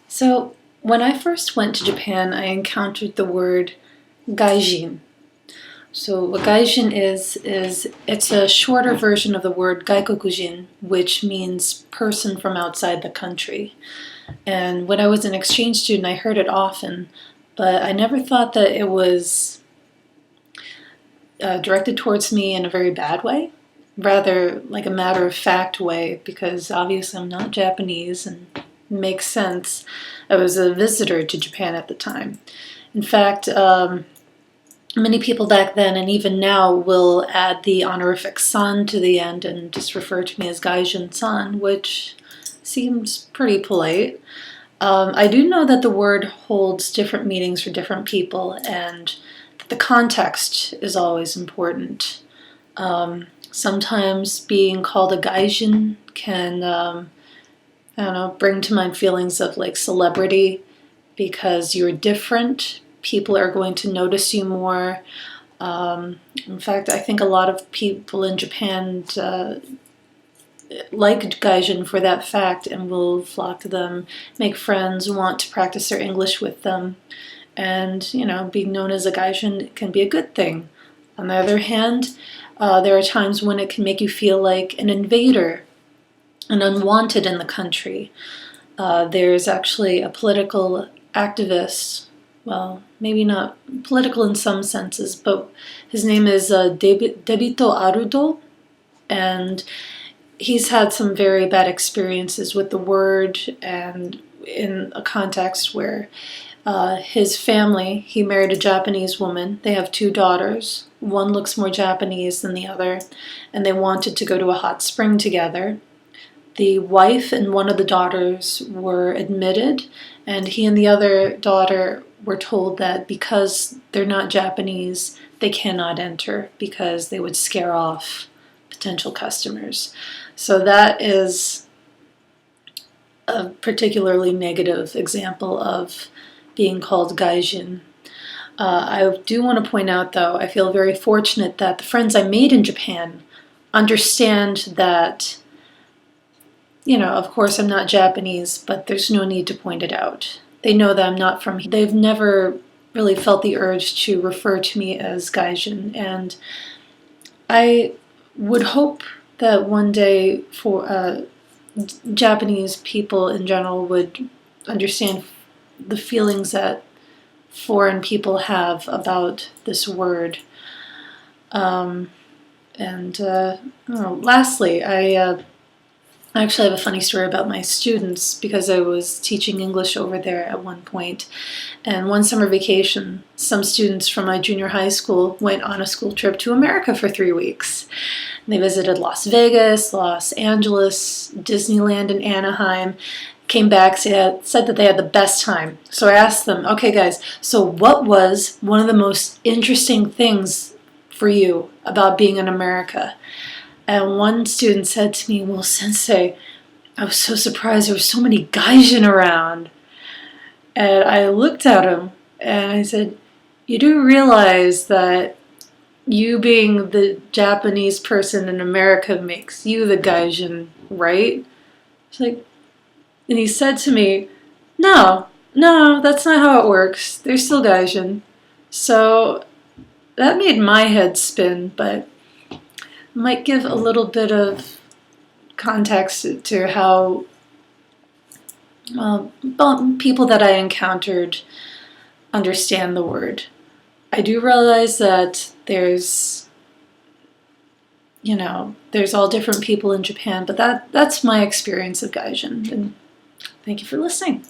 So when I first went to Japan, I encountered the word Gaijin. So what Gaijin is it's a shorter version of the word Gaikokujin, which means person from outside the country. And when I was an exchange student, I heard it often, but I never thought that it was directed towards me in a very bad way, rather like a matter-of-fact way, because obviously I'm not Japanese and it makes sense. I was a visitor to Japan at the time. In fact, many people back then and even now will add the honorific san to the end and just refer to me as Gaijin-san, which seems pretty polite. I do know that the word holds different meanings for different people, and that the context is always important. Sometimes being called a gaijin can, I don't know, bring to mind feelings of like celebrity because you're different. People are going to notice you more. In fact, I think a lot of people in Japan like Gaijin for that fact and will flock to them, make friends, want to practice their English with them. And, you know, being known as a Gaijin can be a good thing. On the other hand, there are times when it can make you feel like an invader, an unwanted in the country. There's actually a political activist, well, maybe not political in some senses, but his name is Debito Arudo, and he's had some very bad experiences with the word, and in a context where his family, he married a Japanese woman. They have 2 daughters. One looks more Japanese than the other, and they wanted to go to a hot spring together. The wife and one of the daughters were admitted, and he and the other daughter were told that because they're not Japanese, they cannot enter because they would scare off potential customers. So that is a particularly negative example of being called gaijin. I do want to point out, though, I feel very fortunate that the friends I made in Japan understand that, you know, of course I'm not Japanese, but there's no need to point it out. They know that I'm not from here. They've never really felt the urge to refer to me as gaijin, and I would hope that one day for Japanese people in general would understand the feelings that foreign people have about this word. Lastly, I actually have a funny story about my students because I was teaching English over there at one point. And one summer vacation, some students from my junior high school went on a school trip to America for 3 weeks. And they visited Las Vegas, Los Angeles, Disneyland, and Anaheim. Came back, said that they had the best time. So I asked them, okay guys, so what was one of the most interesting things for you about being in America? And one student said to me, well, sensei, I was so surprised there were so many gaijin around. And I looked at him and I said, you do realize that you being the Japanese person in America makes you the gaijin, right? It's like, and he said to me, no, that's not how it works. They're still gaijin. So that made my head spin, but might give a little bit of context to how people that I encountered understand the word. I do realize that there's all different people in Japan, but that's my experience of gaijin. And thank you for listening.